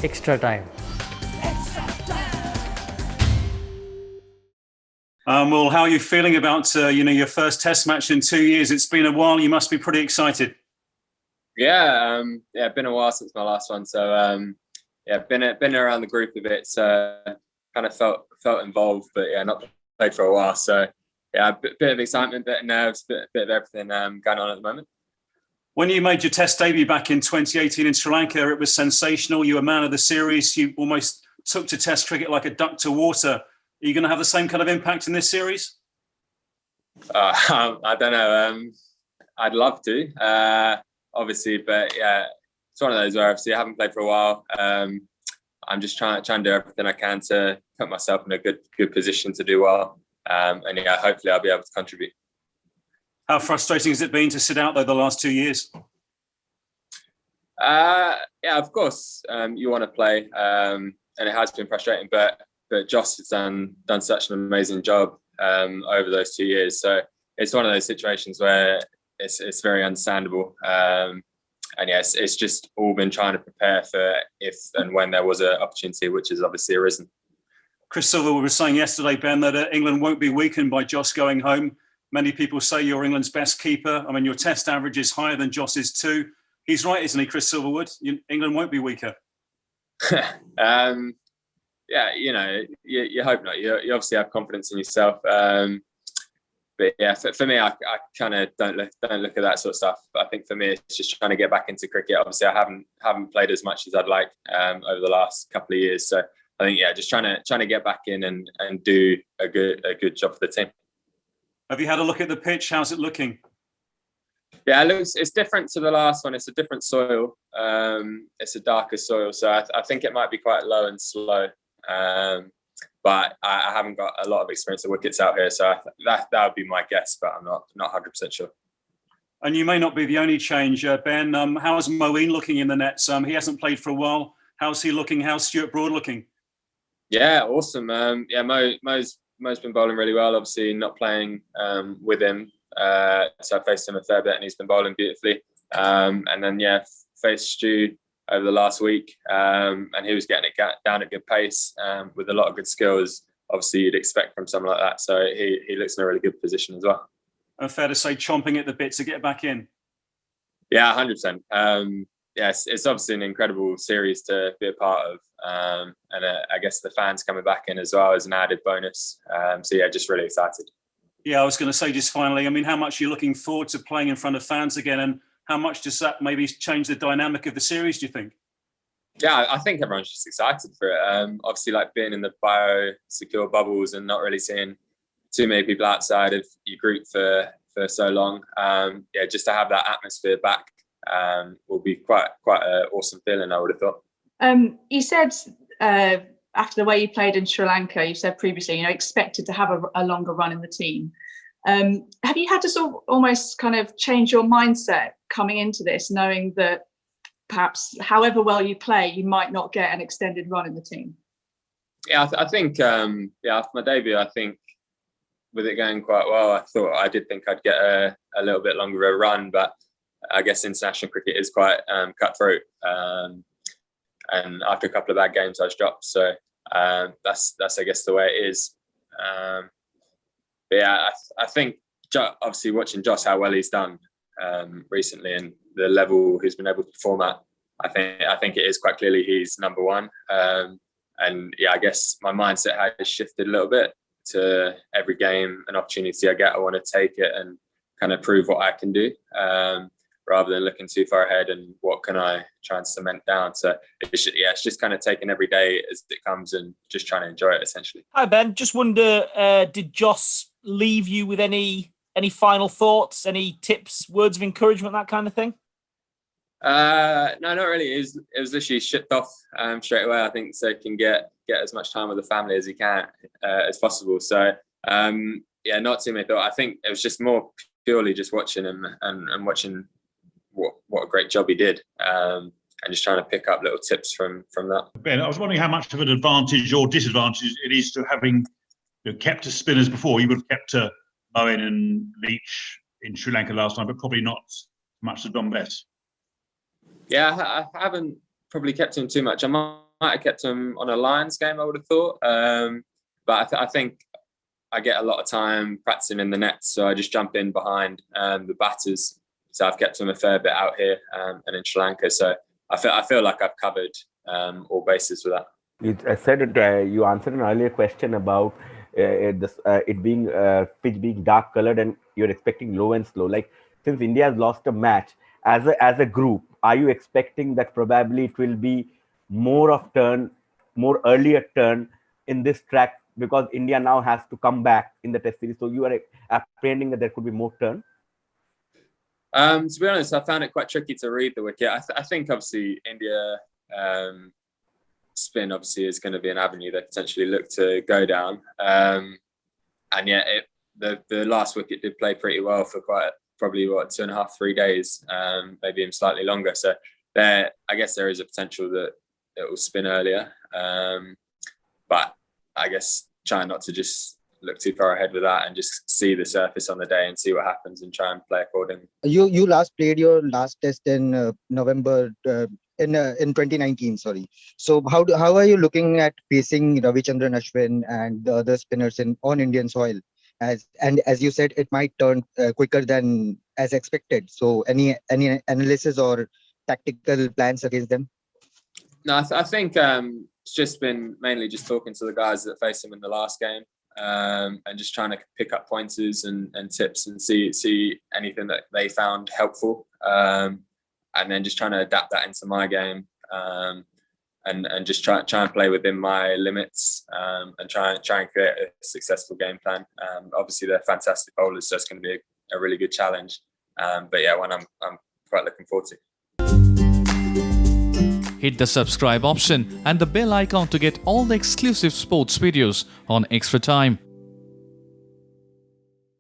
extra time. Well, how are you feeling about your first Test match in 2 years? It's been a while. You must be pretty excited. Yeah, been a while since my last one. So been around the group a bit. So kind of felt involved, but yeah, not played for a while. So yeah, a bit of excitement, bit of nerves, bit of everything going on at the moment. When you made your Test debut back in 2018 in Sri Lanka, it was sensational. You were man of the series. You almost took to Test cricket like a duck to water. Are you going to have the same kind of impact in this series? I don't know. I'd love to, obviously, but yeah, it's one of those where obviously I haven't played for a while. I'm just trying to do everything I can to put myself in a good position to do well, and yeah, hopefully I'll be able to contribute. How frustrating has it been to sit out though the last 2 years? Yeah, of course, you want to play, and it has been frustrating, but Josh has done such an amazing job over those 2 years. So it's one of those situations where it's very understandable. And yes, it's just all been trying to prepare for if and when there was an opportunity, which has obviously arisen. Chris Silver was saying yesterday, Ben, that England won't be weakened by Josh going home. Many people say you're England's best keeper. I mean, your Test average is higher than Josh's too. He's right, isn't he, Chris Silverwood? England won't be weaker. Yeah, you hope not. You obviously have confidence in yourself. But yeah, for me, I kind of don't look at that sort of stuff. But I think for me, it's just trying to get back into cricket. Obviously, I haven't played as much as I'd like over the last couple of years. So I think just trying to get back in and do a good job for the team. Have you had a look at the pitch? How's it looking? Yeah, it's different to the last one. It's a different soil. It's a darker soil, so I think it might be quite low and slow. But I haven't got a lot of experience of wickets out here, so that would be my guess, but I'm not 100% sure. And you may not be the only change, Ben. How's Moeen looking in the nets? He hasn't played for a while. How's he looking? How's Stuart Broad looking? Yeah, awesome. Mo's been bowling really well. Obviously, not playing with him, so I faced him a fair bit, and he's been bowling beautifully. And then faced Stu over the last week, and he was getting it down at good pace with a lot of good skills. Obviously, you'd expect from someone like that. So he looks in a really good position as well. And fair to say, chomping at the bit to get back in. Yeah, 100%. Yes, it's obviously an incredible series to be a part of, and I guess the fans coming back in as well as an added bonus. So yeah, just really excited. Yeah, I was going to say just finally, I mean, how much are you looking forward to playing in front of fans again, and how much does that maybe change the dynamic of the series, do you think? Yeah, I think everyone's just excited for it. Obviously, like being in the biosecure bubbles and not really seeing too many people outside of your group for so long. Just to have that atmosphere back will be quite an awesome feeling, I would have thought. You said after the way you played in Sri Lanka, you said previously, expected to have a longer run in the team. Have you had to sort of almost kind of change your mindset coming into this, knowing that perhaps however well you play, you might not get an extended run in the team? Yeah, I think, after my debut, I think with it going quite well, I did think I'd get a little bit longer of a run, but I guess international cricket is quite cutthroat. And after a couple of bad games, I was dropped. So that's I guess the way it is. But yeah, I think obviously watching Josh, how well he's done recently and the level he's been able to perform at, I think it is quite clearly he's number one. And yeah, I guess my mindset has shifted a little bit to every game, an opportunity I get, I want to take it and kind of prove what I can do, rather than looking too far ahead and what can I try and cement down. So it's just kind of taking every day as it comes and just trying to enjoy it essentially. Hi Ben, just wonder, did Josh leave you with any final thoughts, any tips, words of encouragement, that kind of thing? No, not really. It was literally shipped off straight away, I think, so he can get as much time with the family as he can as possible. So not too many thoughts. I think it was just more purely just watching him and watching what a great job he did, and just trying to pick up little tips from that. Ben, I was wondering how much of an advantage or disadvantage it is to having kept as spinners before. You would have kept Moeen and Leach in Sri Lanka last time, but probably not much as Don Bess. Yeah, I haven't probably kept him too much. I have kept him on a Lions game, I would have thought. But I think I get a lot of time practicing in the nets, so I just jump in behind the batters. So I've kept him a fair bit out here and in Sri Lanka. So I feel like I've covered all bases with that. You said you answered an earlier question about it being pitch being dark colored and you're expecting low and slow. Like, since India has lost a match as a group, are you expecting that probably it will be more earlier turn in this track, because India now has to come back in the test series? So you are apprehending that there could be more turn? To be honest, I found it quite tricky to read the wicket. I think obviously India spin obviously is going to be an avenue they potentially look to go down. And yet the last wicket did play pretty well for probably 2.5, 3 days, maybe even slightly longer. So I guess there is a potential that it will spin earlier. But I guess trying not to just look too far ahead with that and just see the surface on the day and see what happens and try and play accordingly. You last played your last test in November in 2019. Sorry. So how are you looking at facing Ravichandran Ashwin and the other spinners on Indian soil? As you said, it might turn quicker than as expected. So any analysis or tactical plans against them? No, I think it's just been mainly just talking to the guys that faced him in the last game. And just trying to pick up pointers and tips and see anything that they found helpful, and then just trying to adapt that into my game, and just try and play within my limits, and try and create a successful game plan. Obviously they're fantastic bowlers, so it's going to be a really good challenge. But yeah, one I'm quite looking forward to. Hit the subscribe option and the bell icon to get all the exclusive sports videos on Extra Time.